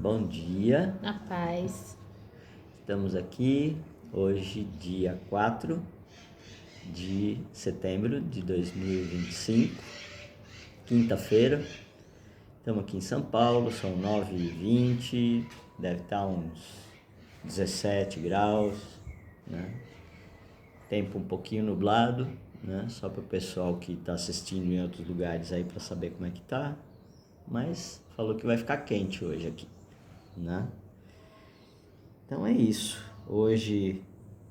Bom dia, Na paz. estamos aqui hoje, dia 4 de setembro de 2025, quinta-feira. Estamos aqui em São Paulo, são 9h20, deve estar uns 17 graus, né? Tempo um pouquinho nublado, né? Só para o pessoal que está assistindo em outros lugares aí para saber como é que tá. Mas falou que vai ficar quente hoje aqui, né? Então é isso. Hoje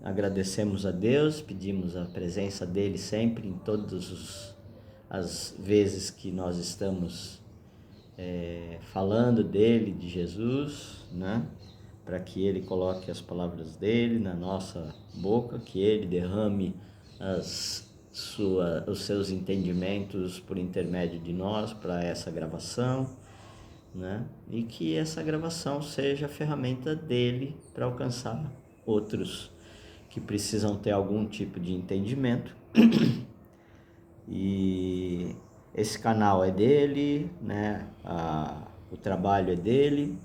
agradecemos a Deus, pedimos a presença dele sempre em todas as vezes que nós estamos falando dele, de Jesus, né? Para que ele coloque as palavras dele na nossa boca, que ele derrame os seus entendimentos por intermédio de nós para essa gravação, né? E que essa gravação seja a ferramenta dele para alcançar outros que precisam ter algum tipo de entendimento. E esse canal é dele, né? O trabalho é dele,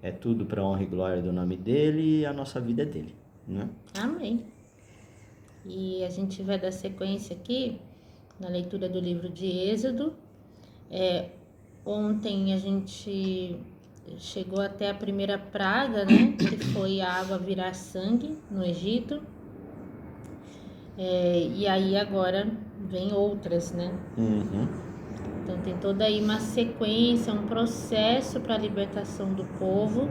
é tudo para honra e glória do nome dele e a nossa vida é dele, né? Amém. E a gente vai dar sequência aqui na leitura do livro de Êxodo. Ontem a gente chegou até a primeira praga, né? Que foi a água virar sangue no Egito. E aí agora vem outras, né? Então tem toda aí uma sequência, um processo para a libertação do povo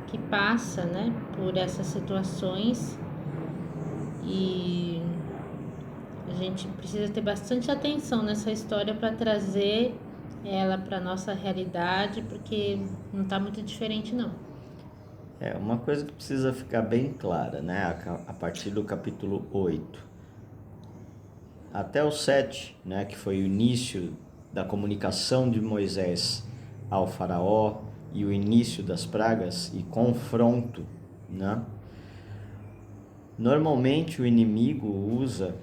que passa, né, por essas situações. E a gente precisa ter bastante atenção nessa história para trazer ela para nossa realidade, porque não está muito diferente não. É uma coisa que precisa ficar bem clara, né? A partir do capítulo 8 até o 7, né, que foi o início da comunicação de Moisés ao faraó e o início das pragas e confronto, né? Normalmente o inimigo usa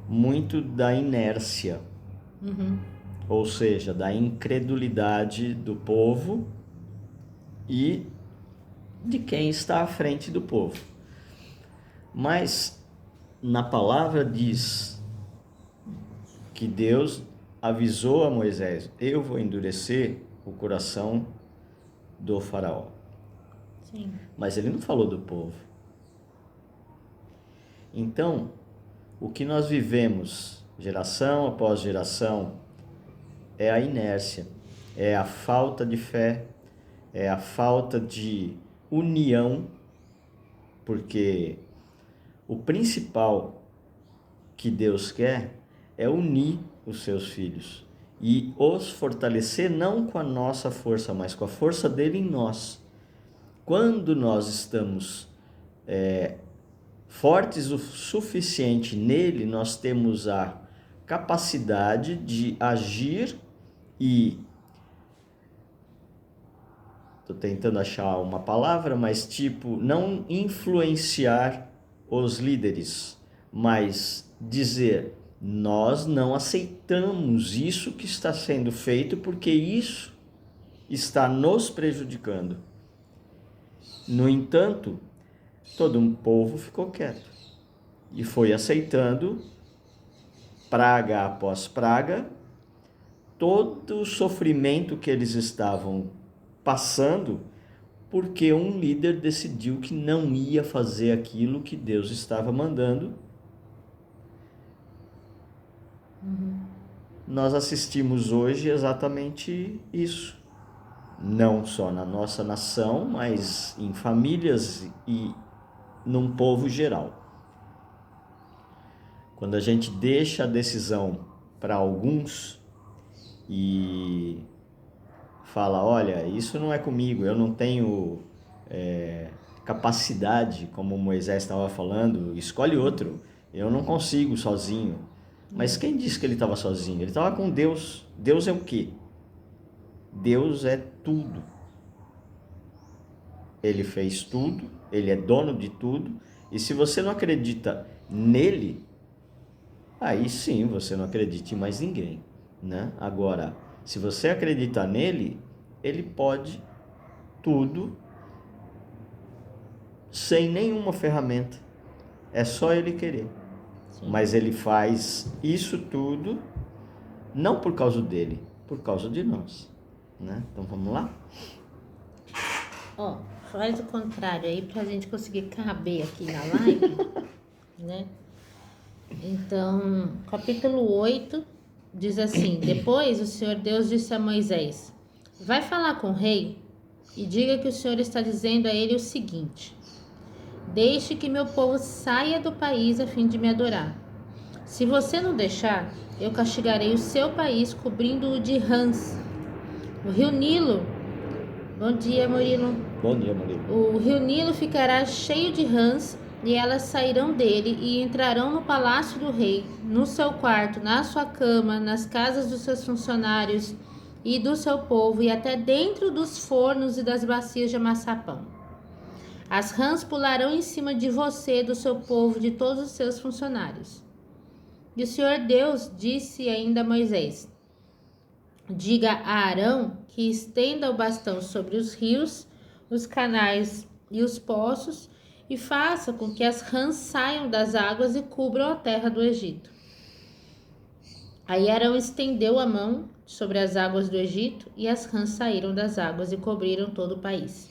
muito da inércia, ou seja, da incredulidade do povo e de quem está à frente do povo. Mas na palavra diz que Deus avisou a Moisés: eu vou endurecer o coração do faraó. Sim. Mas ele não falou do povo. Então, o que nós vivemos geração após geração é a inércia, é a falta de fé, é a falta de união, porque o principal que Deus quer é unir os seus filhos e os fortalecer não com a nossa força, mas com a força dele em nós. Quando nós estamos fortes o suficiente nele, nós temos a capacidade de agir e... Estou tentando achar uma palavra, mas não influenciar os líderes, mas dizer: nós não aceitamos isso que está sendo feito porque isso está nos prejudicando. No entanto, todo um povo ficou quieto e foi aceitando, praga após praga, todo o sofrimento que eles estavam passando, porque um líder decidiu que não ia fazer aquilo que Deus estava mandando. Nós assistimos hoje exatamente isso, não só na nossa nação, mas em famílias e num povo geral. Quando a gente deixa a decisão para alguns e fala: olha, isso não é comigo, eu não tenho capacidade, como Moisés estava falando, escolhe outro, eu não consigo sozinho. Mas quem disse que ele estava sozinho? Ele estava com Deus. Deus é o quê? Deus é tudo. Ele fez tudo, ele é dono de tudo, e se você não acredita nele, aí sim você não acredita em mais ninguém, né? Agora, Se você acreditar nele, ele pode tudo sem nenhuma ferramenta. É só ele querer. Sim. Mas ele faz isso tudo não por causa dele, por causa de nós, né? Então vamos lá? Faz o contrário aí pra gente conseguir caber aqui na live, né? Então, capítulo 8 diz assim: Depois o Senhor Deus disse a Moisés: Vai falar com o rei e diga que o Senhor está dizendo a ele o seguinte: Deixe que meu povo saia do país a fim de me adorar. Se você não deixar, eu castigarei o seu país cobrindo-o de rãs. O rio Nilo... Bom dia, Murilo. Bom dia, Murilo. O rio Nilo ficará cheio de rãs e elas sairão dele e entrarão no palácio do rei, no seu quarto, na sua cama, nas casas dos seus funcionários e do seu povo e até dentro dos fornos e das bacias de amassar pão. As rãs pularão em cima de você, do seu povo, de todos os seus funcionários. E o Senhor Deus disse ainda a Moisés: Diga a Arão que estenda o bastão sobre os rios, os canais e os poços e faça com que as rãs saiam das águas e cubram a terra do Egito. Aí Arão estendeu a mão sobre as águas do Egito e as rãs saíram das águas e cobriram todo o país.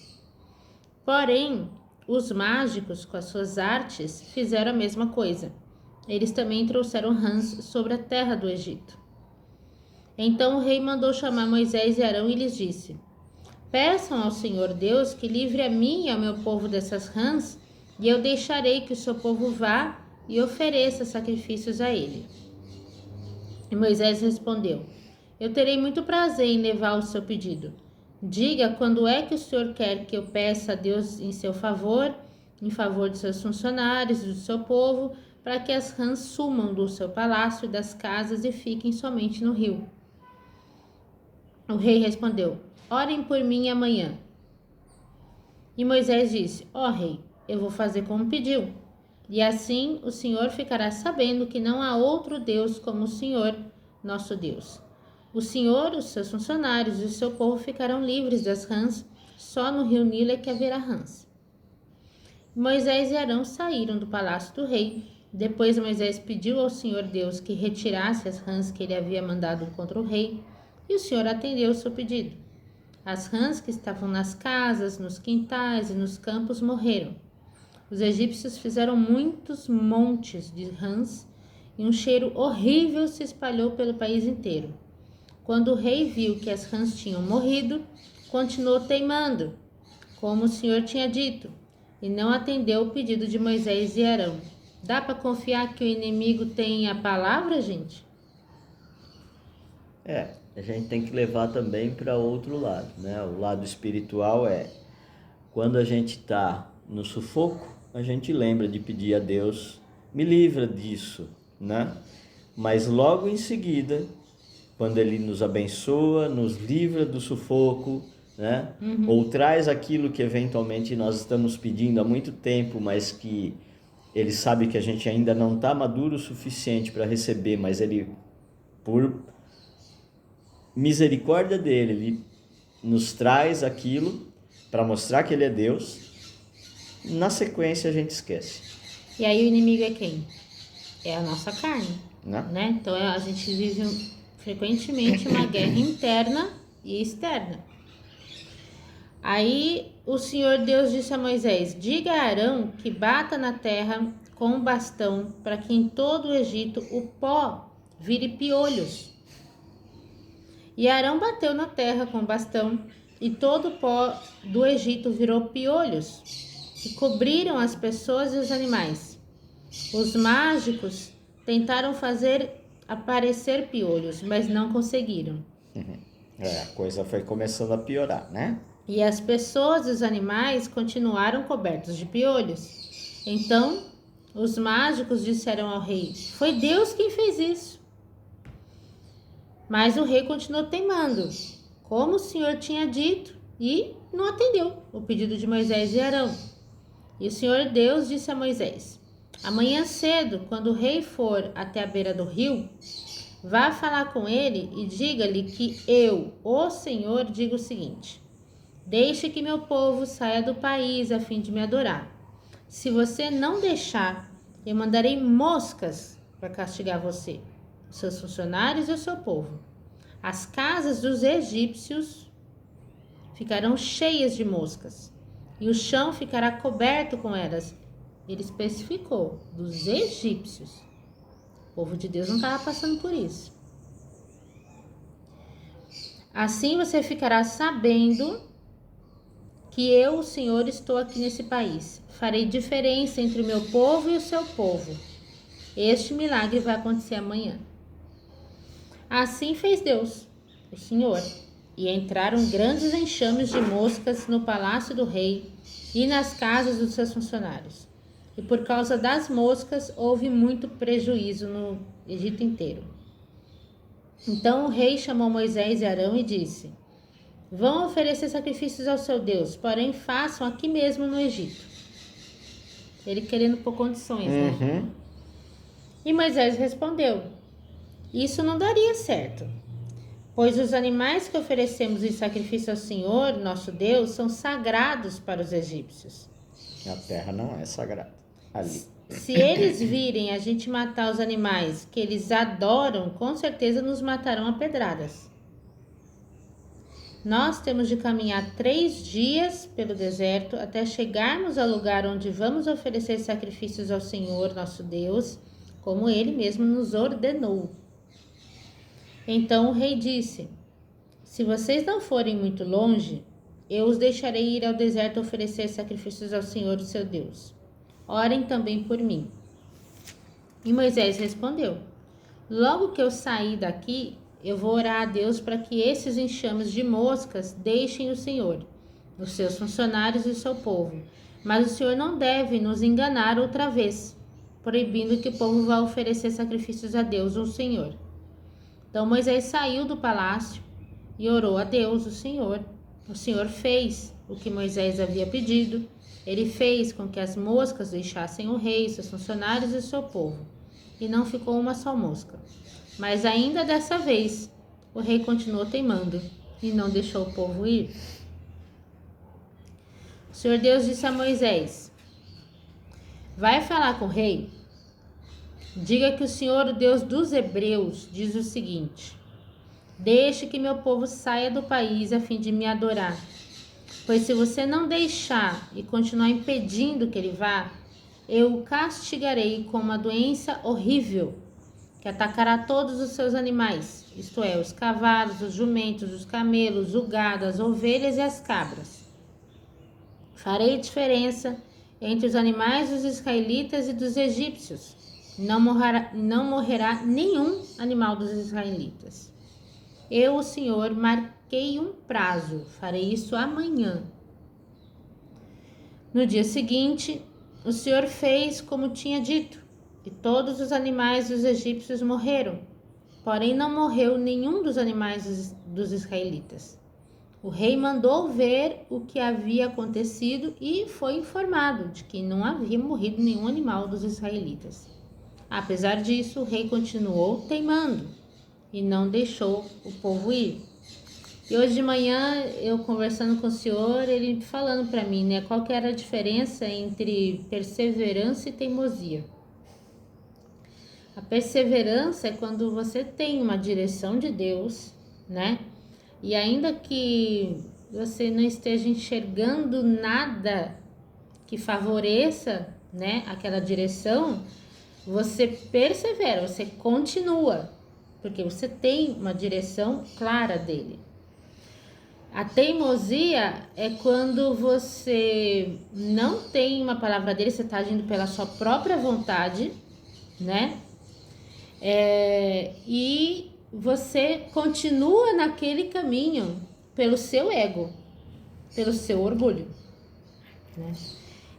Porém, os mágicos, com as suas artes, fizeram a mesma coisa. Eles também trouxeram rãs sobre a terra do Egito. Então o rei mandou chamar Moisés e Arão e lhes disse: Peçam ao Senhor Deus que livre a mim e ao meu povo dessas rãs, e eu deixarei que o seu povo vá e ofereça sacrifícios a ele. E Moisés respondeu: Eu terei muito prazer em levar o seu pedido. Diga quando é que o Senhor quer que eu peça a Deus em seu favor, em favor de seus funcionários e do seu povo, para que as rãs sumam do seu palácio e das casas e fiquem somente no rio. O rei respondeu: Orem por mim amanhã. E Moisés disse: Ó rei, eu vou fazer como pediu. E assim o Senhor ficará sabendo que não há outro Deus como o Senhor, nosso Deus. O Senhor, os seus funcionários e o seu povo ficarão livres das rãs, só no rio Nilo é que haverá rãs. Moisés e Arão saíram do palácio do rei. Depois Moisés pediu ao Senhor Deus que retirasse as rãs que ele havia mandado contra o rei, e o Senhor atendeu o seu pedido. As rãs que estavam nas casas, nos quintais e nos campos morreram. Os egípcios fizeram muitos montes de rãs e um cheiro horrível se espalhou pelo país inteiro. Quando o rei viu que as rãs tinham morrido, continuou teimando, como o Senhor tinha dito, e não atendeu o pedido de Moisés e Arão. Dá para confiar que o inimigo tem a palavra, gente? A gente tem que levar também para outro lado, né? O lado espiritual quando a gente está no sufoco, a gente lembra de pedir a Deus, me livra disso, né? Mas logo em seguida, quando Ele nos abençoa, nos livra do sufoco, né? Ou traz aquilo que eventualmente nós estamos pedindo há muito tempo, mas que Ele sabe que a gente ainda não está maduro o suficiente para receber, mas Ele, por misericórdia dele, Ele nos traz aquilo para mostrar que Ele é Deus. Na sequência a gente esquece. E aí o inimigo é quem? É a nossa carne, né? Então a gente vive frequentemente uma guerra interna e externa. Aí o Senhor Deus disse a Moisés: Diga a Arão que bata na terra com um bastão para que em todo o Egito o pó vire piolhos. E Arão bateu na terra com o bastão e todo o pó do Egito virou piolhos que cobriram as pessoas e os animais. Os mágicos tentaram fazer aparecer piolhos, mas não conseguiram. A coisa foi começando a piorar, né? E as pessoas e os animais continuaram cobertos de piolhos. Então, os mágicos disseram ao rei: Foi Deus quem fez isso. Mas o rei continuou teimando, como o Senhor tinha dito, e não atendeu o pedido de Moisés e Arão. E o Senhor Deus disse a Moisés: Amanhã cedo, quando o rei for até a beira do rio, Vá falar com ele e diga-lhe que eu, o Senhor, digo o seguinte: deixe que meu povo saia do país a fim de me adorar. Se você não deixar, eu mandarei moscas para castigar você, os seus funcionários e o seu povo. As casas dos egípcios ficarão cheias de moscas e o chão ficará coberto com elas. Ele especificou, dos egípcios. O povo de Deus não estava passando por isso. Assim você ficará sabendo que eu, o Senhor, estou aqui nesse país. Farei diferença entre o meu povo e o seu povo. Este milagre vai acontecer amanhã. Assim fez Deus, o Senhor, e entraram grandes enxames de moscas no palácio do rei e nas casas dos seus funcionários. E por causa das moscas houve muito prejuízo no Egito inteiro. Então o rei chamou Moisés e Arão e disse: vão oferecer sacrifícios ao seu Deus, porém façam aqui mesmo no Egito. Ele querendo pôr condições, né? E Moisés respondeu: isso não daria certo, pois os animais que oferecemos em sacrifício ao Senhor, nosso Deus, são sagrados para os egípcios. A terra não é sagrada ali. Se eles virem a gente matar os animais que eles adoram, com certeza nos matarão a pedradas. Nós temos de caminhar 3 dias pelo deserto até chegarmos ao lugar onde vamos oferecer sacrifícios ao Senhor, nosso Deus, como Ele mesmo nos ordenou. Então o rei disse: se vocês não forem muito longe, eu os deixarei ir ao deserto oferecer sacrifícios ao Senhor, seu Deus. Orem também por mim. E Moisés respondeu: logo que eu sair daqui, eu vou orar a Deus para que esses enxames de moscas deixem o Senhor, os seus funcionários e o seu povo. Mas o Senhor não deve nos enganar outra vez, proibindo que o povo vá oferecer sacrifícios a Deus, o Senhor. Então Moisés saiu do palácio e orou a Deus, o Senhor. O Senhor fez o que Moisés havia pedido. Ele fez com que as moscas deixassem o rei, seus funcionários e seu povo. E não ficou uma só mosca. Mas ainda dessa vez, o rei continuou teimando e não deixou o povo ir. O Senhor Deus disse a Moisés: vai falar com o rei. Diga que o Senhor, o Deus dos Hebreus, diz o seguinte: deixe que meu povo saia do país a fim de me adorar. Pois se você não deixar e continuar impedindo que ele vá, eu o castigarei com uma doença horrível que atacará todos os seus animais, isto é, os cavalos, os jumentos, os camelos, o gado, as ovelhas e as cabras. Farei diferença entre os animais dos israelitas e dos egípcios. Não morrerá nenhum animal dos israelitas. Eu, o Senhor, marquei um prazo, farei isso amanhã. No dia seguinte, o Senhor fez como tinha dito, e todos os animais dos egípcios morreram, porém não morreu nenhum dos animais dos israelitas. O rei mandou ver o que havia acontecido e foi informado de que não havia morrido nenhum animal dos israelitas. Apesar disso, o rei continuou teimando e não deixou o povo ir. E hoje de manhã, eu conversando com o Senhor, ele falando para mim, né, qual que era a diferença entre perseverança e teimosia. A perseverança é quando você tem uma direção de Deus, né? E ainda que você não esteja enxergando nada que favoreça, né, aquela direção, você persevera, você continua, porque você tem uma direção clara dele. A teimosia é quando você não tem uma palavra dele, você está agindo pela sua própria vontade, né? E você continua naquele caminho pelo seu ego, pelo seu orgulho, né?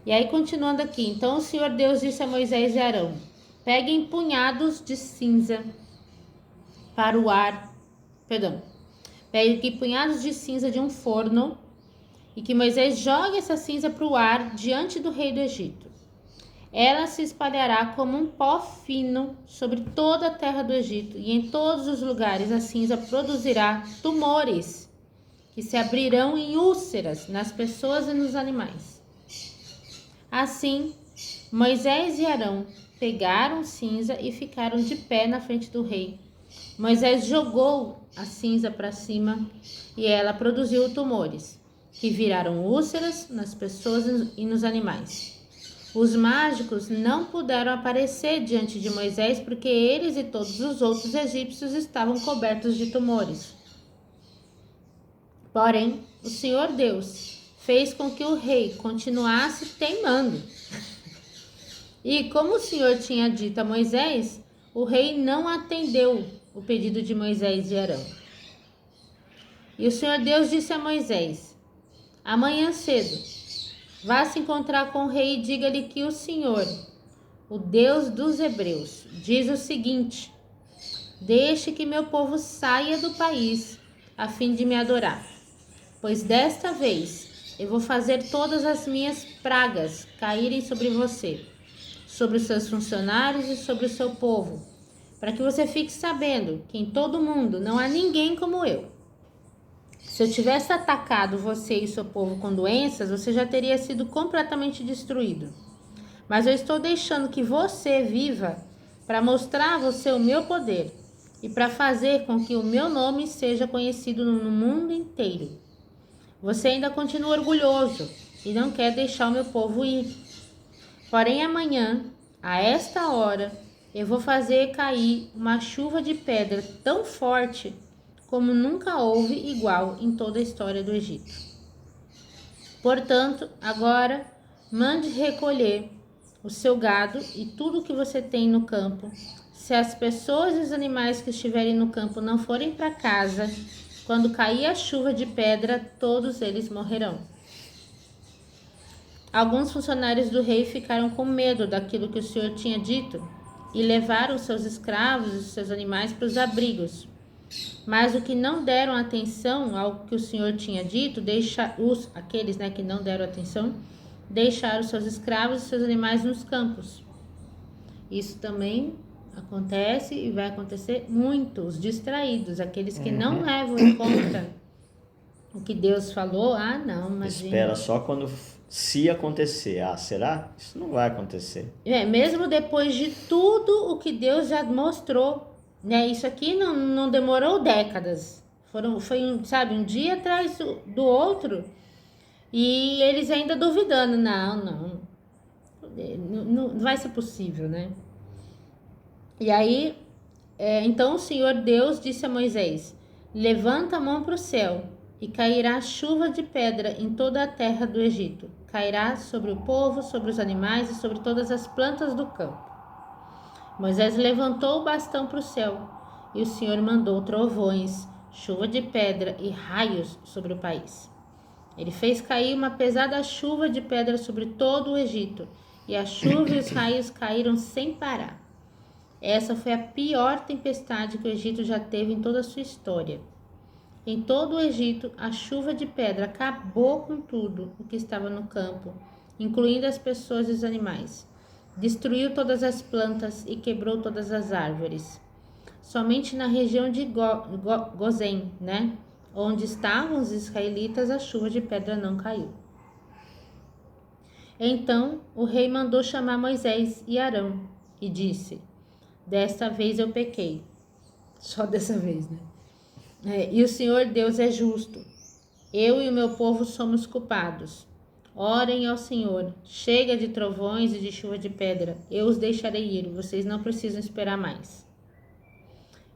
E aí, continuando aqui, então o Senhor Deus disse a Moisés e Arão: peguem punhados de cinza para o ar, pegue punhados de cinza de um forno e que Moisés jogue essa cinza para o ar diante do rei do Egito. ela se espalhará como um pó fino sobre toda a terra do Egito, e em todos os lugares a cinza produzirá tumores, que se abrirão em úlceras nas pessoas e nos animais. Assim, Moisés e Arão pegaram cinza e ficaram de pé na frente do rei. Moisés jogou a cinza para cima e ela produziu tumores, que viraram úlceras nas pessoas e nos animais. Os mágicos não puderam aparecer diante de Moisés porque eles e todos os outros egípcios estavam cobertos de tumores. Porém, o Senhor Deus fez com que o rei continuasse teimando. E como o Senhor tinha dito a Moisés, o rei não atendeu o pedido de Moisés e Arão. E o Senhor Deus disse a Moisés: amanhã cedo, vá se encontrar com o rei e diga-lhe que o Senhor, o Deus dos Hebreus, diz o seguinte: deixe que meu povo saia do país a fim de me adorar, pois desta vez eu vou fazer todas as minhas pragas caírem sobre você, sobre os seus funcionários e sobre o seu povo, para que você fique sabendo que em todo o mundo não há ninguém como eu. Se eu tivesse atacado você e seu povo com doenças, você já teria sido completamente destruído. Mas eu estou deixando que você viva para mostrar a você o meu poder e para fazer com que o meu nome seja conhecido no mundo inteiro. Você ainda continua orgulhoso e não quer deixar o meu povo ir. Porém, amanhã, a esta hora, eu vou fazer cair uma chuva de pedra tão forte como nunca houve igual em toda a história do Egito. Portanto, agora, mande recolher o seu gado e tudo o que você tem no campo. Se as pessoas e os animais que estiverem no campo não forem para casa, quando cair a chuva de pedra, todos eles morrerão. Alguns funcionários do rei ficaram com medo daquilo que o Senhor tinha dito e levaram seus escravos e seus animais para os abrigos. Mas os que não deram atenção ao que o Senhor tinha dito, aqueles que não deram atenção, deixaram seus escravos e seus animais nos campos. Isso também acontece e vai acontecer muito. Os distraídos, aqueles que não levam em conta o que Deus falou. Não, imagina. Espera só quando se acontecer. Será? Isso não vai acontecer. Mesmo depois de tudo o que Deus já mostrou, né? Isso aqui não demorou décadas. Foi um dia atrás do outro. E eles ainda duvidando. Não vai ser possível, né? E aí, então o Senhor Deus disse a Moisés: levanta a mão para o céu e cairá chuva de pedra em toda a terra do Egito. Cairá sobre o povo, sobre os animais e sobre todas as plantas do campo. Moisés levantou o bastão para o céu e o Senhor mandou trovões, chuva de pedra e raios sobre o país. Ele fez cair uma pesada chuva de pedra sobre todo o Egito, e a chuva e os raios caíram sem parar. Essa foi a pior tempestade que o Egito já teve em toda a sua história. Em todo o Egito, a chuva de pedra acabou com tudo o que estava no campo, incluindo as pessoas e os animais. Destruiu todas as plantas e quebrou todas as árvores. Somente na região de Gozém, onde estavam os israelitas, a chuva de pedra não caiu. Então o rei mandou chamar Moisés e Arão e disse: desta vez eu pequei. Só dessa vez, e o Senhor Deus é justo. Eu e o meu povo somos culpados. Orem ao Senhor. Chega de trovões e de chuva de pedra. Eu os deixarei ir. Vocês não precisam esperar mais.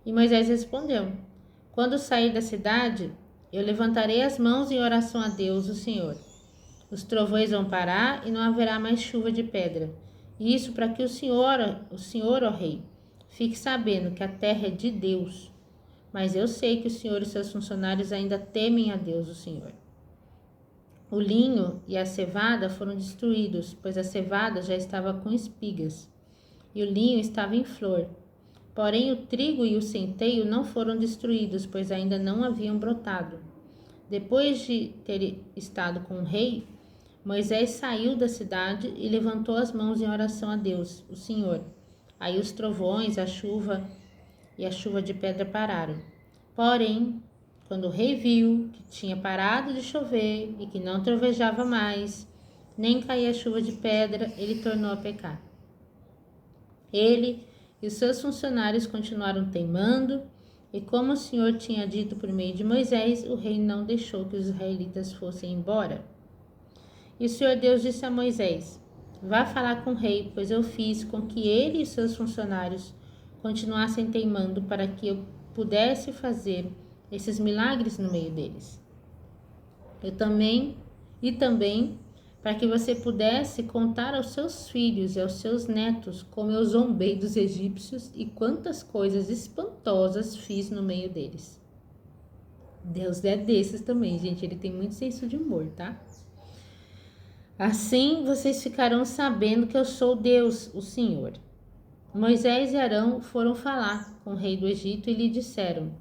E Moisés respondeu: quando sair da cidade, eu levantarei as mãos em oração a Deus, o Senhor. Os trovões vão parar e não haverá mais chuva de pedra. Isso para que o Senhor, ó rei, fique sabendo que a terra é de Deus. Mas eu sei que o Senhor e seus funcionários ainda temem a Deus, o Senhor. O linho e a cevada foram destruídos, pois a cevada já estava com espigas, e o linho estava em flor. Porém, o trigo e o centeio não foram destruídos, pois ainda não haviam brotado. Depois de ter estado com o rei, Moisés saiu da cidade e levantou as mãos em oração a Deus, o Senhor. Aí os trovões, a chuva e a chuva de pedra pararam. Porém, quando o rei viu que tinha parado de chover e que não trovejava mais, nem caía chuva de pedra, ele tornou a pecar. Ele e os seus funcionários continuaram teimando, e como o Senhor tinha dito por meio de Moisés, o rei não deixou que os israelitas fossem embora. E o Senhor Deus disse a Moisés: vá falar com o rei, pois eu fiz com que ele e seus funcionários continuassem teimando para que eu pudesse fazer esses milagres no meio deles. Também para que você pudesse contar aos seus filhos e aos seus netos como eu zombei dos egípcios e quantas coisas espantosas fiz no meio deles. Deus é desses também, gente. Ele tem muito senso de humor, tá? Assim vocês ficarão sabendo que eu sou Deus, o Senhor. Moisés e Arão foram falar com o rei do Egito e lhe disseram: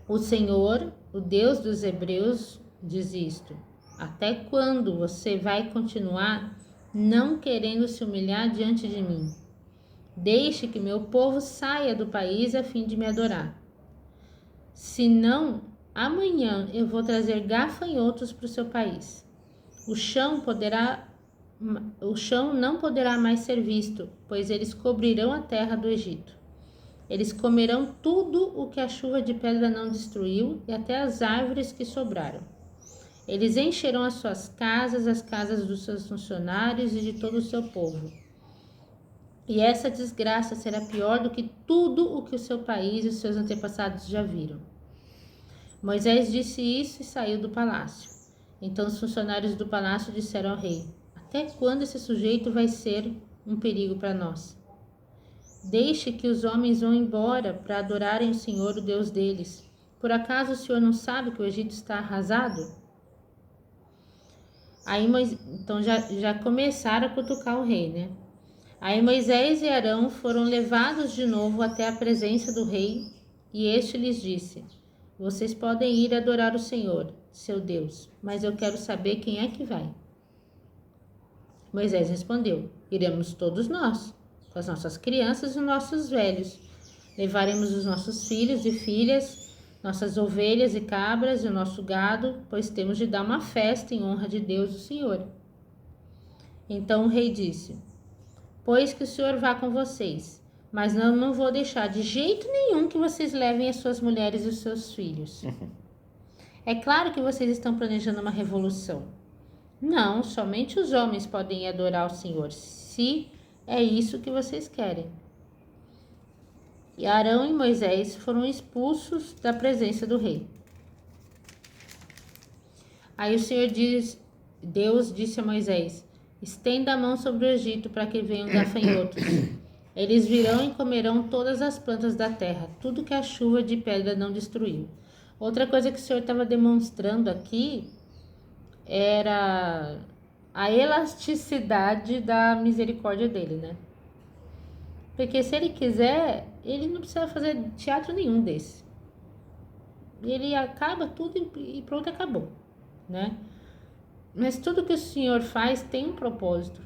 o Senhor, o Deus dos Hebreus, diz isto: até quando você vai continuar não querendo se humilhar diante de mim? Deixe que meu povo saia do país a fim de me adorar. Senão, amanhã eu vou trazer gafanhotos para o seu país. O chão não poderá mais ser visto, pois eles cobrirão a terra do Egito. Eles comerão tudo o que a chuva de pedra não destruiu e até as árvores que sobraram. Eles encherão as suas casas, as casas dos seus funcionários e de todo o seu povo. E essa desgraça será pior do que tudo o que o seu país e os seus antepassados já viram. Moisés disse isso e saiu do palácio. Então os funcionários do palácio disseram ao rei: até quando esse sujeito vai ser um perigo para nós? Deixe que os homens vão embora para adorarem o Senhor, o Deus deles. Por acaso o Senhor não sabe que o Egito está arrasado? Aí, então já começaram a cutucar o rei, né? Aí Moisés e Arão foram levados de novo até a presença do rei, e este lhes disse: vocês podem ir adorar o Senhor, seu Deus, mas eu quero saber quem é que vai. Moisés respondeu: iremos todos nós, com as nossas crianças e os nossos velhos. Levaremos os nossos filhos e filhas, nossas ovelhas e cabras e o nosso gado, pois temos de dar uma festa em honra de Deus, o Senhor. Então o rei disse: pois que o Senhor vá com vocês, mas não vou deixar de jeito nenhum que vocês levem as suas mulheres e os seus filhos. É claro que vocês estão planejando uma revolução. Não, somente os homens podem ir adorar o Senhor, se é isso que vocês querem. E Arão e Moisés foram expulsos da presença do rei. Aí o Senhor Deus disse a Moisés: estenda a mão sobre o Egito para que venham gafanhotos. Eles virão e comerão todas as plantas da terra, tudo que a chuva de pedra não destruiu. Outra coisa que o Senhor estava demonstrando aqui era a elasticidade da misericórdia dele, né? Porque se ele quiser, ele não precisa fazer teatro nenhum desse. Ele acaba tudo e pronto, acabou, né? Mas tudo que o Senhor faz tem um propósito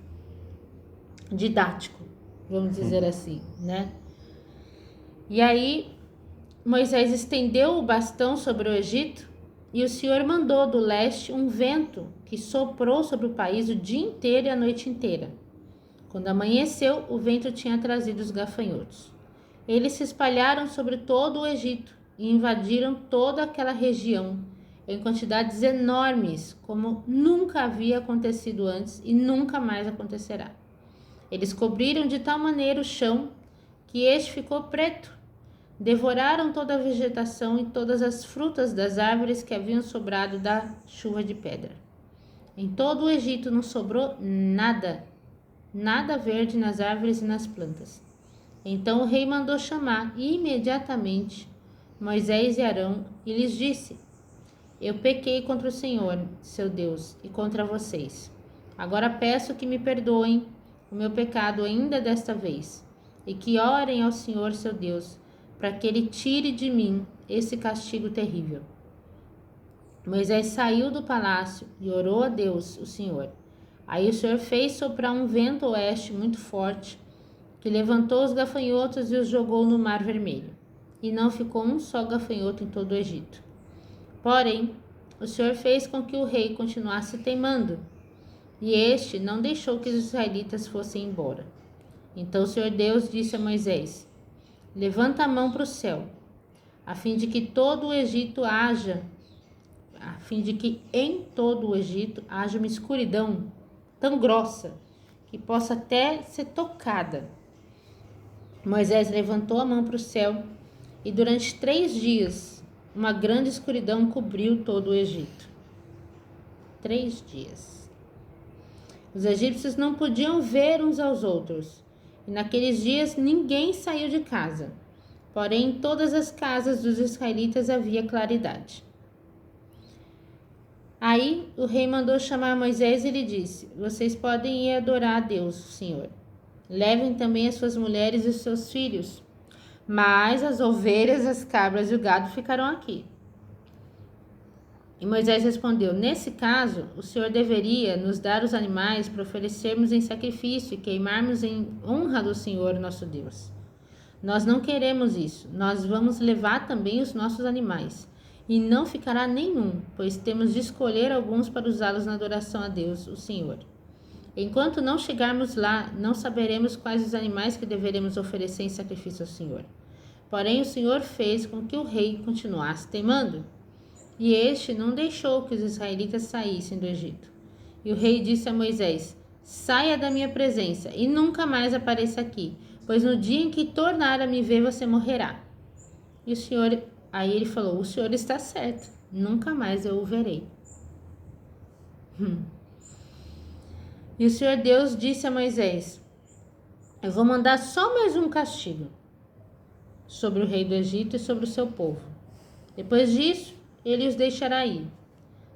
didático, vamos dizer assim, né? E aí Moisés estendeu o bastão sobre o Egito e o Senhor mandou do leste um vento que soprou sobre o país o dia inteiro e a noite inteira. Quando amanheceu, o vento tinha trazido os gafanhotos. Eles se espalharam sobre todo o Egito e invadiram toda aquela região em quantidades enormes, como nunca havia acontecido antes e nunca mais acontecerá. Eles cobriram de tal maneira o chão que este ficou preto. Devoraram toda a vegetação e todas as frutas das árvores que haviam sobrado da chuva de pedra. Em todo o Egito não sobrou nada verde nas árvores e nas plantas. Então o rei mandou chamar imediatamente Moisés e Arão e lhes disse: eu pequei contra o Senhor, seu Deus, e contra vocês. Agora peço que me perdoem o meu pecado ainda desta vez, e que orem ao Senhor, seu Deus, para que ele tire de mim esse castigo terrível. Moisés saiu do palácio e orou a Deus, o Senhor. Aí o Senhor fez soprar um vento oeste muito forte, que levantou os gafanhotos e os jogou no Mar Vermelho. E não ficou um só gafanhoto em todo o Egito. Porém, o Senhor fez com que o rei continuasse teimando, e este não deixou que os israelitas fossem embora. Então o Senhor Deus disse a Moisés: levanta a mão para o céu, a fim de que em todo o Egito haja uma escuridão tão grossa que possa até ser tocada. Moisés levantou a mão para o céu e durante 3 dias uma grande escuridão cobriu todo o Egito. 3 dias. Os egípcios não podiam ver uns aos outros, e naqueles dias ninguém saiu de casa. Porém, em todas as casas dos israelitas havia claridade. Aí o rei mandou chamar Moisés e lhe disse: vocês podem ir adorar a Deus, o Senhor. Levem também as suas mulheres e os seus filhos, mas as ovelhas, as cabras e o gado ficarão aqui. E Moisés respondeu: nesse caso, o Senhor deveria nos dar os animais para oferecermos em sacrifício e queimarmos em honra do Senhor nosso Deus. Nós não queremos isso, nós vamos levar também os nossos animais. E não ficará nenhum, pois temos de escolher alguns para usá-los na adoração a Deus, o Senhor. Enquanto não chegarmos lá, não saberemos quais os animais que deveremos oferecer em sacrifício ao Senhor. Porém, o Senhor fez com que o rei continuasse teimando, e este não deixou que os israelitas saíssem do Egito. E o rei disse a Moisés: saia da minha presença e nunca mais apareça aqui, pois no dia em que tornar a me ver, você morrerá. E o Senhor... Aí ele falou: o Senhor está certo, nunca mais eu o verei. E o Senhor Deus disse a Moisés: eu vou mandar só mais um castigo sobre o rei do Egito e sobre o seu povo. Depois disso, ele os deixará ir.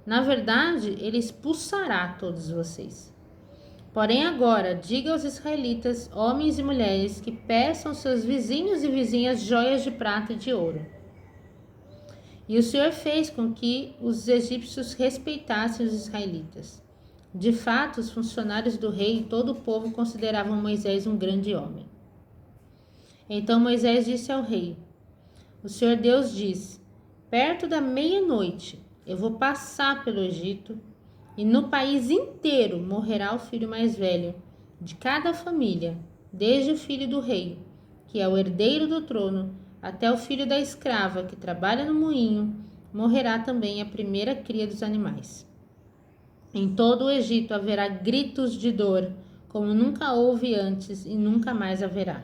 Na verdade, ele expulsará todos vocês. Porém agora, diga aos israelitas, homens e mulheres, que peçam aos seus vizinhos e vizinhas joias de prata e de ouro. E o Senhor fez com que os egípcios respeitassem os israelitas. De fato, os funcionários do rei e todo o povo consideravam Moisés um grande homem. Então Moisés disse ao rei: o Senhor Deus diz: perto da meia-noite eu vou passar pelo Egito, e no país inteiro morrerá o filho mais velho de cada família, desde o filho do rei, que é o herdeiro do trono, até o filho da escrava que trabalha no moinho, morrerá também a primeira cria dos animais. Em todo o Egito haverá gritos de dor, como nunca houve antes e nunca mais haverá.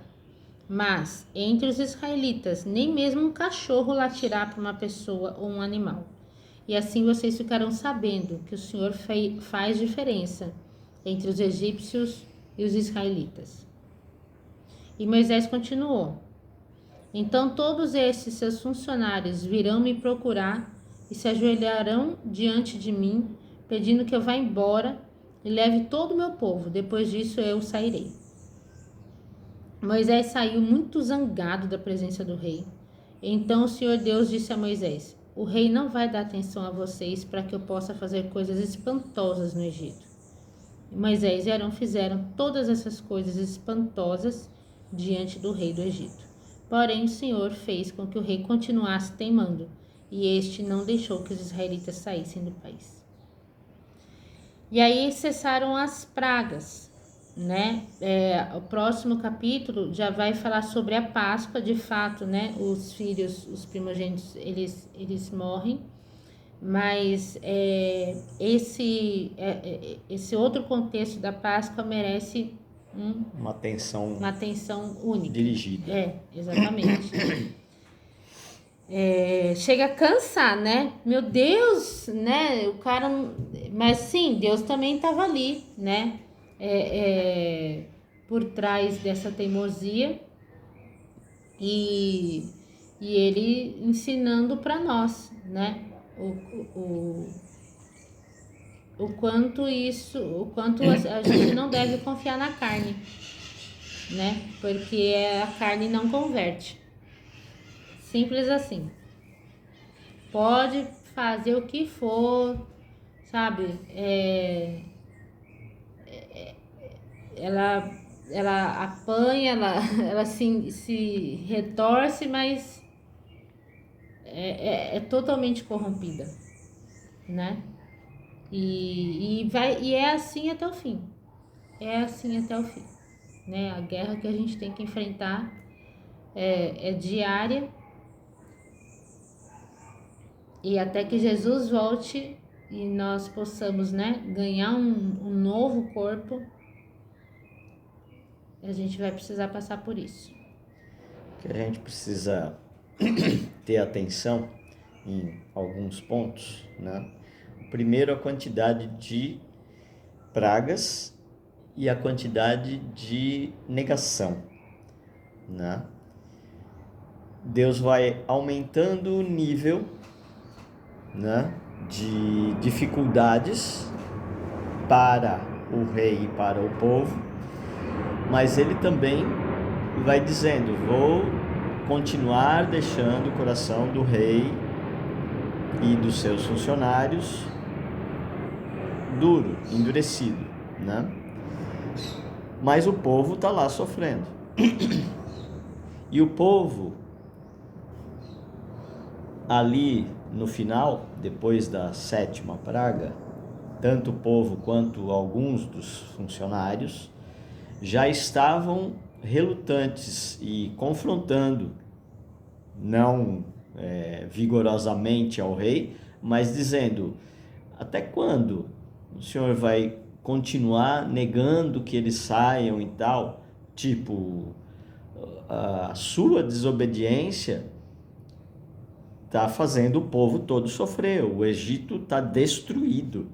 Mas, entre os israelitas, nem mesmo um cachorro latirá para uma pessoa ou um animal. E assim vocês ficarão sabendo que o Senhor faz diferença entre os egípcios e os israelitas. E Moisés continuou: então todos esses seus funcionários virão me procurar e se ajoelharão diante de mim, pedindo que eu vá embora e leve todo o meu povo. Depois disso eu sairei. Moisés saiu muito zangado da presença do rei. Então o Senhor Deus disse a Moisés: o rei não vai dar atenção a vocês para que eu possa fazer coisas espantosas no Egito. E Moisés e Arão fizeram todas essas coisas espantosas diante do rei do Egito. Porém, o Senhor fez com que o rei continuasse teimando, e este não deixou que os israelitas saíssem do país. E aí cessaram as pragas, né? O próximo capítulo já vai falar sobre a Páscoa. De fato, né? Os filhos, os primogênitos, eles morrem, mas esse outro contexto da Páscoa merece uma atenção única. Dirigida. Exatamente. Chega a cansar, né? Meu Deus, né? O cara... Mas sim, Deus também estava ali, né? Por trás dessa teimosia. E ele ensinando para nós, né? O quanto a gente não deve confiar na carne, né? Porque a carne não converte. Simples assim. Pode fazer o que for, sabe? Ela apanha, ela se retorce, mas é totalmente corrompida, né? E é assim até o fim. É assim até o fim, né? A guerra que a gente tem que enfrentar é diária, e até que Jesus volte e nós possamos, né, ganhar um novo corpo, a gente vai precisar passar por isso. Que a gente precisa ter atenção em alguns pontos, né? Primeiro, a quantidade de pragas e a quantidade de negação, né? Deus vai aumentando o nível, né, de dificuldades para o rei e para o povo, mas ele também vai dizendo: vou continuar deixando o coração do rei e dos seus funcionários duro, endurecido, né? Mas o povo está lá sofrendo. E o povo, ali no final, depois da 7ª praga, tanto o povo quanto alguns dos funcionários já estavam relutantes e confrontando, não vigorosamente ao rei, mas dizendo: até quando o senhor vai continuar negando que eles saiam e tal? Tipo, a sua desobediência está fazendo o povo todo sofrer. O Egito está destruído,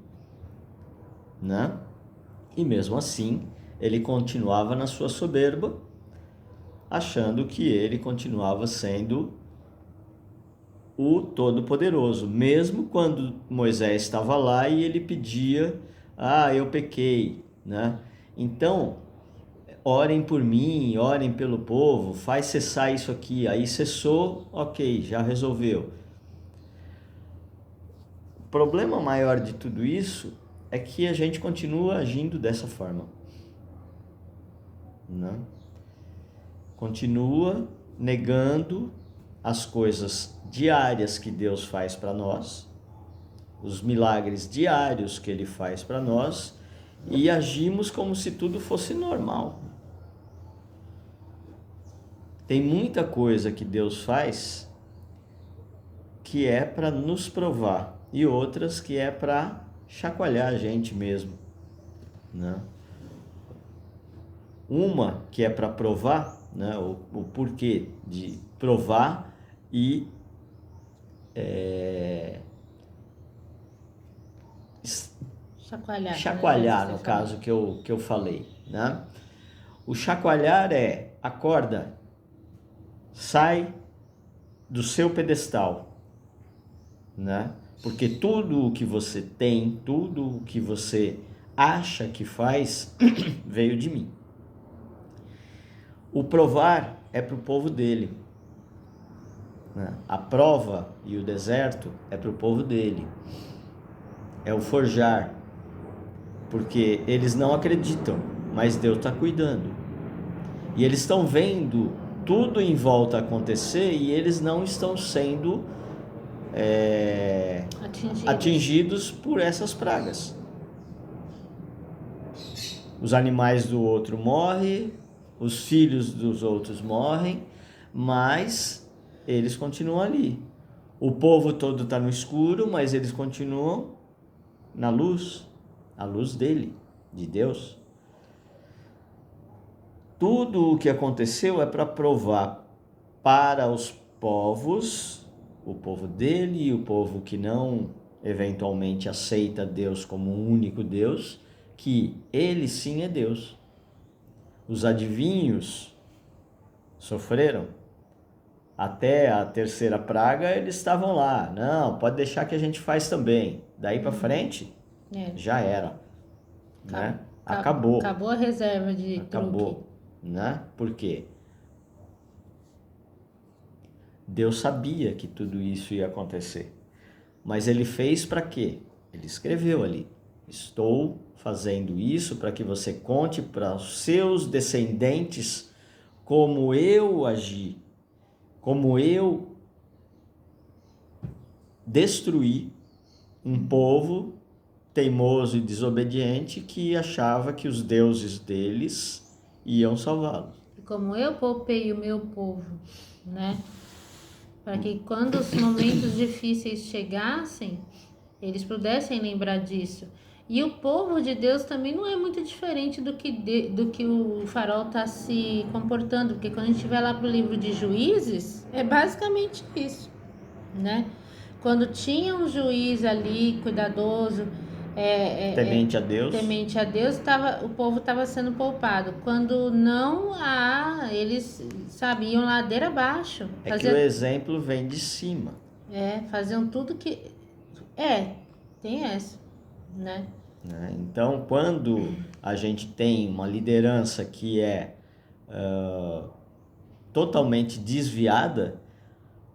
né? E mesmo assim, ele continuava na sua soberba, achando que ele continuava sendo o Todo-Poderoso, mesmo quando Moisés estava lá e ele pedia: eu pequei, né? Então, orem por mim, orem pelo povo, faz cessar isso aqui. Aí cessou, ok, já resolveu. O problema maior de tudo isso é que a gente continua agindo dessa forma, né? Continua negando as coisas diárias que Deus faz para nós, os milagres diários que Ele faz para nós, e agimos como se tudo fosse normal. Tem muita coisa que Deus faz que é para nos provar, e outras que é para chacoalhar a gente mesmo, né? Uma que é para provar, né, o porquê de provar e chacoalhar, no caso que eu falei, né? O chacoalhar acorda, sai do seu pedestal, né? Porque tudo o que você tem, tudo o que você acha que faz, veio de mim. O provar é para o povo dele, né? A prova e o deserto é para o povo dele. É o forjar, porque eles não acreditam, mas Deus está cuidando. E eles estão vendo tudo em volta acontecer e eles não estão sendo atingidos por essas pragas. Os animais do outro morrem, os filhos dos outros morrem, mas eles continuam ali. O povo todo está no escuro, mas eles continuam na luz, a luz dele, de Deus. Tudo o que aconteceu é para provar para os povos, o povo dele e o povo que não eventualmente aceita Deus como um único Deus, que ele sim é Deus. Os adivinhos sofreram. Até a 3ª praga eles estavam lá. Não, pode deixar que a gente faz também. Daí para frente, já era. Né? Acabou. Acabou a reserva de truque. Né? Por quê? Deus sabia que tudo isso ia acontecer. Mas ele fez para quê? Ele escreveu ali: estou fazendo isso para que você conte para os seus descendentes como eu agi, como eu destruí um povo teimoso e desobediente que achava que os deuses deles iam salvá-lo. E como eu poupei o meu povo, né? Para que quando os momentos difíceis chegassem, eles pudessem lembrar disso. E o povo de Deus também não é muito diferente do que o farol está se comportando, porque quando a gente vai lá para o livro de Juízes, é basicamente isso, né? Quando tinha um juiz ali, cuidadoso, Temente a Deus. temente a Deus, o povo estava sendo poupado. Quando não, eles, sabe, iam ladeira abaixo. É que o exemplo vem de cima. Faziam tudo que... tem essa, né? Então, quando a gente tem uma liderança que é totalmente desviada,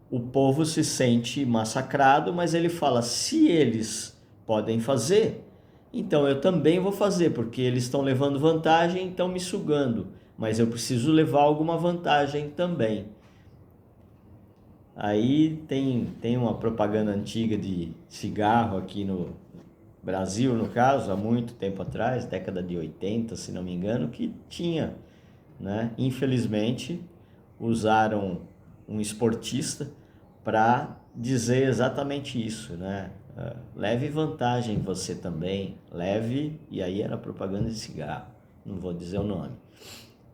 o povo se sente massacrado, mas ele fala: se eles podem fazer, então eu também vou fazer, porque eles estão levando vantagem, estão me sugando, mas eu preciso levar alguma vantagem também. Aí tem uma propaganda antiga de cigarro aqui no Brasil, no caso, há muito tempo atrás, década de 80, se não me engano, que tinha, né? Infelizmente, usaram um esportista para dizer exatamente isso, né? Leve vantagem você também, leve, e aí era propaganda de cigarro, não vou dizer o nome.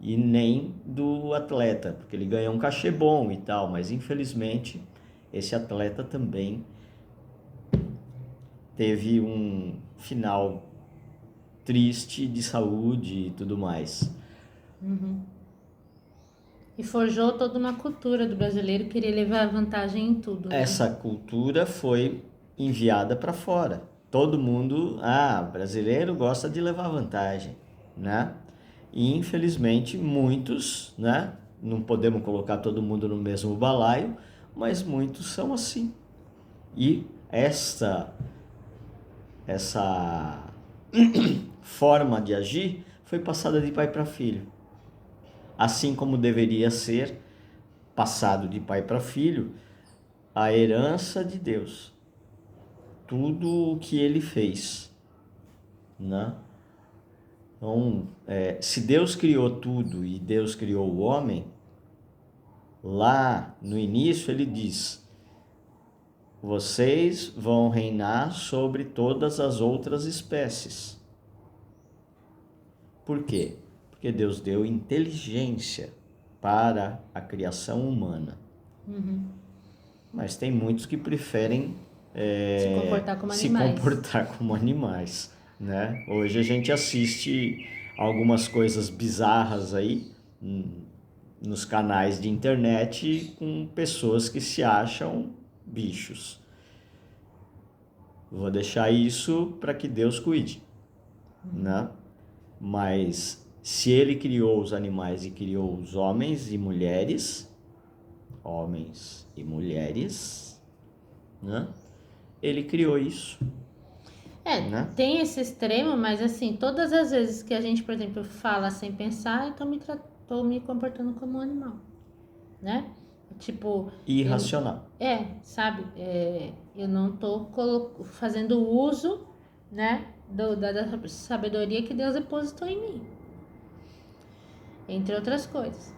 E nem do atleta, porque ele ganha um cachê bom e tal, mas infelizmente esse atleta também teve um final triste de saúde e tudo mais. E forjou toda uma cultura do brasileiro querer levar vantagem em tudo, né? Essa cultura foi enviada para fora. Todo mundo, brasileiro gosta de levar vantagem, né? E infelizmente muitos, né? Não podemos colocar todo mundo no mesmo balaio, mas muitos são assim. E essa forma de agir foi passada de pai para filho. Assim como deveria ser passado de pai para filho a herança de Deus. Tudo o que ele fez, né? Então, se Deus criou tudo e Deus criou o homem, lá no início ele diz: vocês vão reinar sobre todas as outras espécies. Por quê? Porque Deus deu inteligência para a criação humana. Mas tem muitos que preferem se comportar como animais, né? Hoje a gente assiste algumas coisas bizarras aí nos canais de internet com pessoas que se acham bichos. Vou deixar isso para que Deus cuide, né? Mas se ele criou os animais e criou os homens e mulheres, né? Ele criou isso. Né? Tem esse extremo, mas assim, todas as vezes que a gente, por exemplo, fala sem pensar, eu tô me comportando como um animal, né? Tipo... irracional. Sabe? Eu não tô fazendo uso, né, da sabedoria que Deus depositou em mim. Entre outras coisas.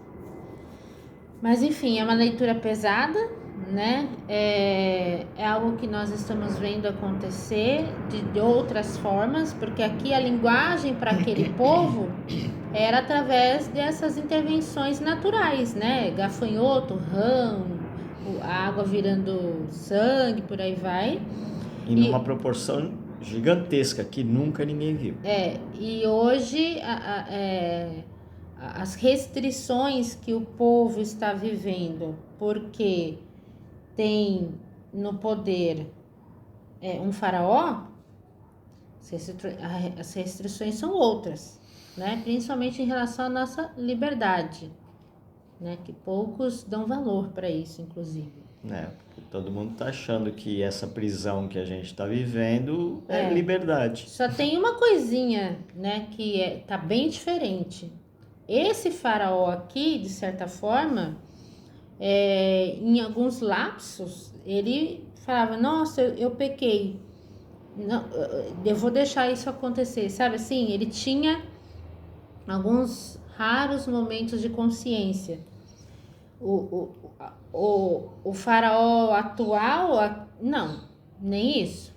Mas enfim, é uma leitura pesada, né? É algo que nós estamos vendo acontecer de outras formas, porque aqui a linguagem para aquele povo era através dessas intervenções naturais, né? Gafanhoto, ramo, a água virando sangue, por aí vai. E numa proporção gigantesca que nunca ninguém viu. E hoje as restrições que o povo está vivendo, porque tem no poder um faraó, as restrições são outras, né? Principalmente em relação à nossa liberdade, né? Que poucos dão valor para isso, inclusive. Todo mundo está achando que essa prisão que a gente está vivendo é liberdade. Só tem uma coisinha, né, que tá bem diferente. Esse faraó aqui, de certa forma, em alguns lapsos, ele falava, nossa, eu pequei. Não, eu vou deixar isso acontecer, sabe assim? Ele tinha alguns raros momentos de consciência. O faraó atual, não, nem isso.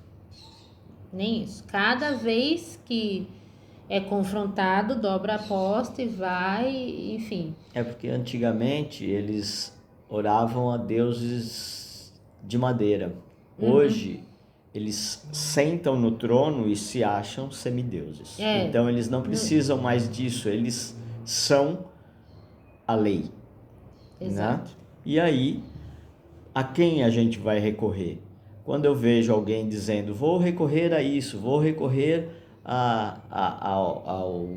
Nem isso. Cada vez que é confrontado, dobra a aposta e vai, enfim. É porque antigamente eles oravam a deuses de madeira. Hoje eles sentam no trono e se acham semideuses. Então eles não precisam mais disso, eles são a lei. Exato. Né? E aí, a quem a gente vai recorrer? Quando eu vejo alguém dizendo, vou recorrer a isso, vou recorrer ao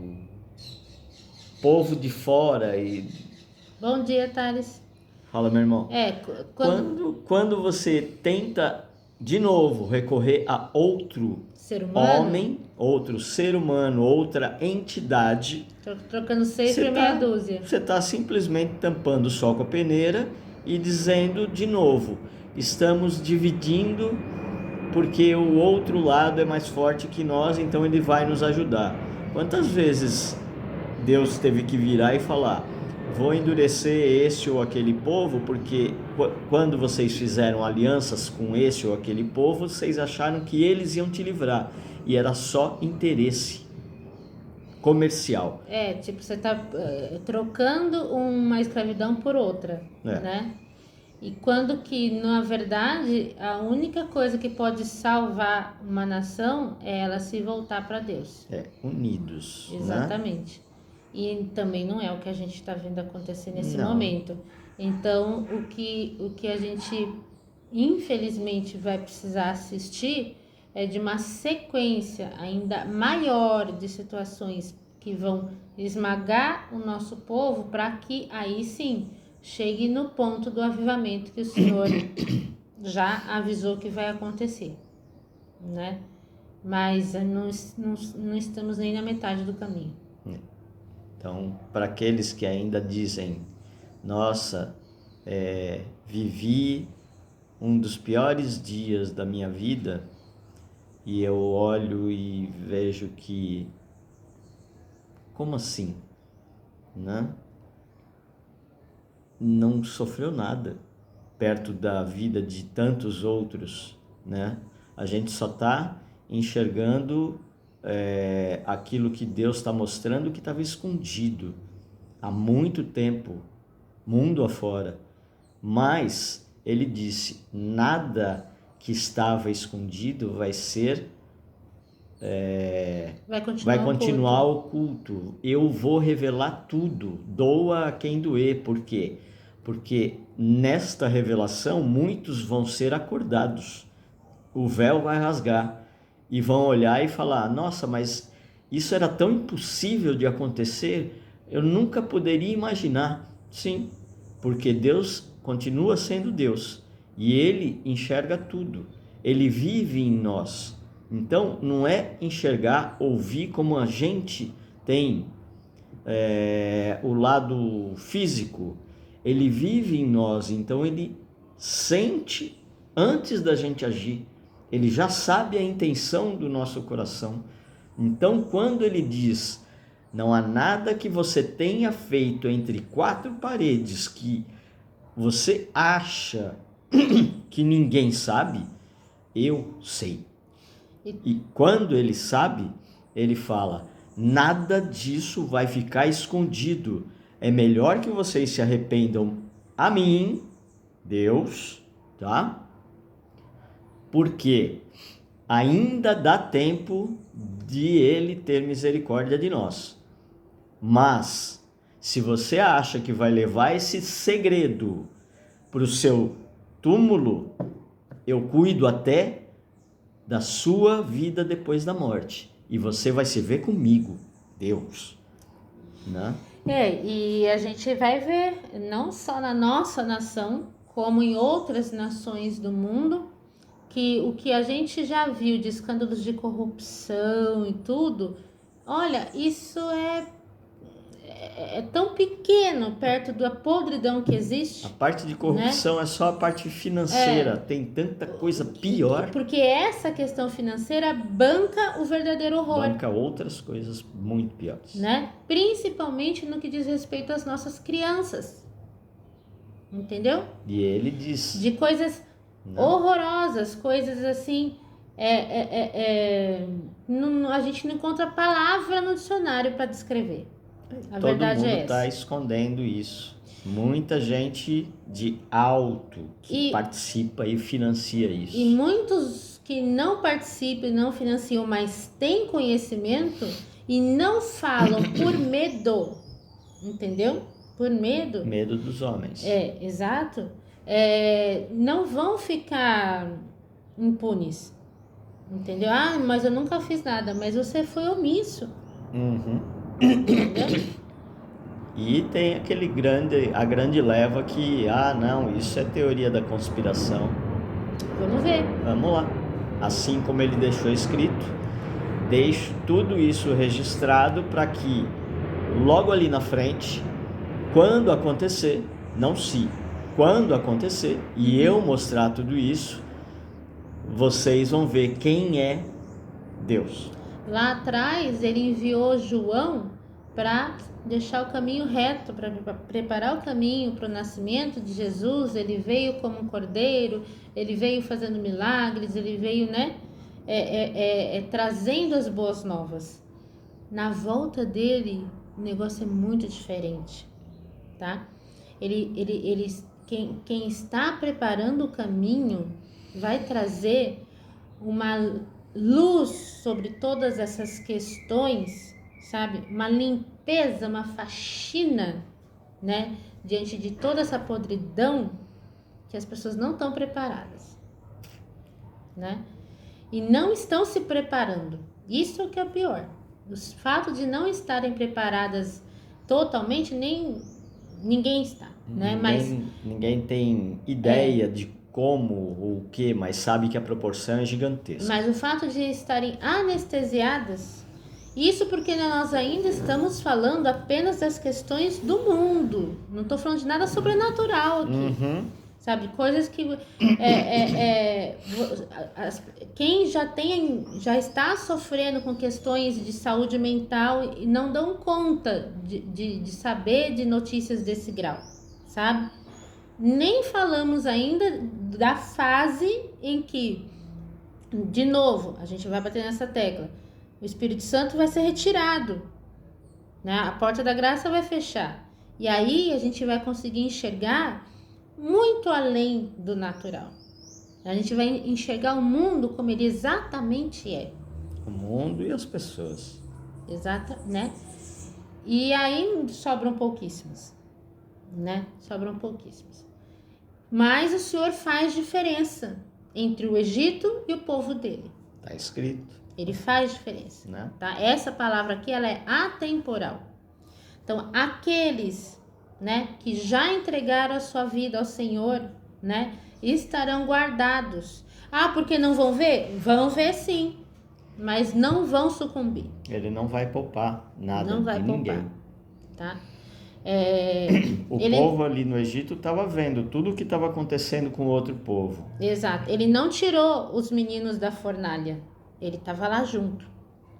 povo de fora e... Bom dia, Thales. Fala, meu irmão. Quando você tenta, de novo, recorrer a outro ser humano, homem, outro ser humano, outra entidade... Trocando 6 por meia dúzia. Você está simplesmente tampando o sol com a peneira e dizendo de novo, estamos dividindo porque o outro lado é mais forte que nós, então ele vai nos ajudar. Quantas vezes Deus teve que virar e falar, vou endurecer esse ou aquele povo, porque quando vocês fizeram alianças com esse ou aquele povo, vocês acharam que eles iam te livrar, e era só interesse comercial. Tipo, você tá trocando uma escravidão por outra, né? E quando que, na verdade, a única coisa que pode salvar uma nação é ela se voltar para Deus. Unidos. Exatamente. Né? E também não é o que a gente está vendo acontecer nesse momento. Então, o que a gente, infelizmente, vai precisar assistir é de uma sequência ainda maior de situações que vão esmagar o nosso povo para que aí sim chegue no ponto do avivamento que o Senhor já avisou que vai acontecer, né? Mas não estamos nem na metade do caminho. Então, para aqueles que ainda dizem, nossa, vivi um dos piores dias da minha vida, e eu olho e vejo que, como assim, né? Não sofreu nada perto da vida de tantos outros, né? A gente só está enxergando aquilo que Deus está mostrando que estava escondido há muito tempo, mundo afora. Mas ele disse, nada que estava escondido vai ser... vai continuar oculto. Eu vou revelar tudo, doa a quem doer. Por quê? Porque nesta revelação muitos vão ser acordados, o véu vai rasgar e vão olhar e falar, nossa, mas isso era tão impossível de acontecer, eu nunca poderia imaginar. Sim, porque Deus continua sendo Deus e Ele enxerga tudo, Ele vive em nós. Então, não é enxergar, ouvir como a gente tem o lado físico. Ele vive em nós, então Ele sente antes da gente agir. Ele já sabe a intenção do nosso coração. Então, quando Ele diz, não há nada que você tenha feito entre 4 paredes que você acha que ninguém sabe, eu sei. E quando Ele sabe, Ele fala, nada disso vai ficar escondido. É melhor que vocês se arrependam a mim, Deus, tá? Porque ainda dá tempo de Ele ter misericórdia de nós. Mas, se você acha que vai levar esse segredo para o seu túmulo, eu cuido até da sua vida depois da morte. E você vai se ver comigo, Deus. Né? E a gente vai ver, não só na nossa nação, como em outras nações do mundo, que o que a gente já viu de escândalos de corrupção e tudo, olha, isso é tão pequeno perto da podridão que existe. A parte de corrupção, né? É só a parte financeira, tem tanta coisa pior. Porque essa questão financeira banca o verdadeiro horror. Banca outras coisas muito piores. Né? Principalmente no que diz respeito às nossas crianças. Entendeu? E ele diz... De coisas horrorosas, coisas assim... a gente não encontra palavra no dicionário para descrever. A verdade todo mundo é essa. Está escondendo isso. Muita gente de alto que participa e financia isso. E muitos que não participam e não financiam, mas têm conhecimento e não falam por medo. Entendeu? Por medo. Medo dos homens. Exato. Não vão ficar impunes. Entendeu? Ah, mas eu nunca fiz nada. Mas você foi omisso. Entendeu? E tem a grande leva que, não, isso é teoria da conspiração. Vamos ver. Vamos lá. Assim como ele deixou escrito, deixo tudo isso registrado para que logo ali na frente, quando acontecer, quando acontecer, e eu mostrar tudo isso, vocês vão ver quem é Deus. Lá atrás, ele enviou João para deixar o caminho reto, para preparar o caminho para o nascimento de Jesus. Ele veio como um cordeiro, ele veio fazendo milagres, ele veio, trazendo as boas novas. Na volta dele, o negócio é muito diferente, tá? Quem está preparando o caminho vai trazer uma luz sobre todas essas questões, sabe? Uma limpeza, uma faxina, né? Diante de toda essa podridão que as pessoas não estão preparadas, né? E não estão se preparando. Isso é o que é pior. O fato de não estarem preparadas totalmente, ninguém está, né? Ninguém tem ideia de como ou o que, mas sabe que a proporção é gigantesca. Mas o fato de estarem anestesiadas, isso porque nós ainda estamos falando apenas das questões do mundo. Não estou falando de nada sobrenatural aqui. Sabe? Coisas que quem já está sofrendo com questões de saúde mental e não dão conta de saber de notícias desse grau, sabe? Nem falamos ainda da fase em que, de novo, a gente vai bater nessa tecla, o Espírito Santo vai ser retirado, né? A porta da graça vai fechar. E aí a gente vai conseguir enxergar muito além do natural. A gente vai enxergar o mundo como ele exatamente é. O mundo e as pessoas. Exato, né? E aí sobram pouquíssimos, né? Sobram pouquíssimos. Mas o Senhor faz diferença entre o Egito e o povo dele. Está escrito. Ele faz diferença, né? Tá? Essa palavra aqui, ela é atemporal. Então, aqueles, né, que já entregaram a sua vida ao Senhor, né, estarão guardados. Ah, porque não vão ver? Vão ver sim, mas não vão sucumbir. Ele não vai poupar nada de ninguém. Tá? O povo ali no Egito estava vendo tudo o que estava acontecendo com o outro povo. Exato. Ele não tirou os meninos da fornalha. Ele estava lá junto.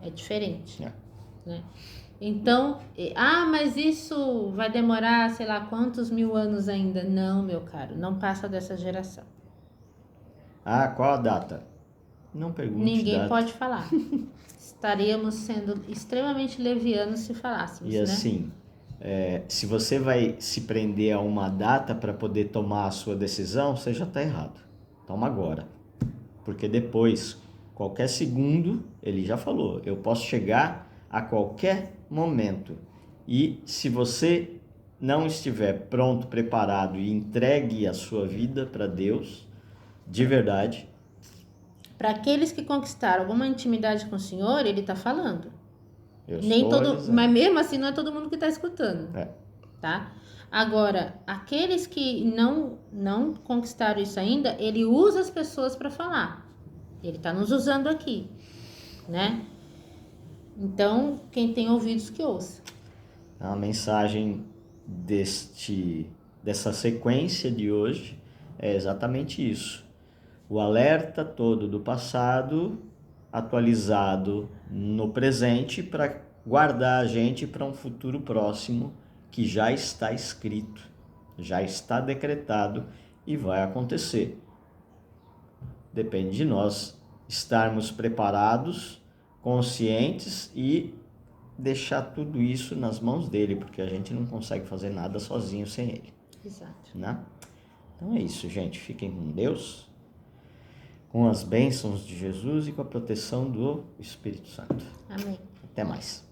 É diferente. Né? Então, mas isso vai demorar, sei lá, quantos mil anos ainda? Não, meu caro, não passa dessa geração. Qual a data? Não pergunte. Ninguém data. pode falar. Estaríamos sendo extremamente levianos se falássemos, E assim, se você vai se prender a uma data para poder tomar a sua decisão, você já está errado. Toma agora. Porque depois, qualquer segundo, ele já falou, eu posso chegar a qualquer momento. E se você não estiver pronto, preparado e entregue a sua vida para Deus, de verdade. Para aqueles que conquistaram alguma intimidade com o Senhor, ele está falando. Mas mesmo assim não é todo mundo que está escutando. Tá? Agora, aqueles que não conquistaram isso ainda, ele usa as pessoas para falar. Ele está nos usando aqui, né? Então, quem tem ouvidos que ouça. A mensagem dessa sequência de hoje é exatamente isso. O alerta todo do passado atualizado no presente para guardar a gente para um futuro próximo que já está escrito, já está decretado e vai acontecer. Depende de nós estarmos preparados, conscientes e deixar tudo isso nas mãos dele, porque a gente não consegue fazer nada sozinho sem ele. Exato. Né? Então é isso, gente. Fiquem com Deus, com as bênçãos de Jesus e com a proteção do Espírito Santo. Amém. Até mais.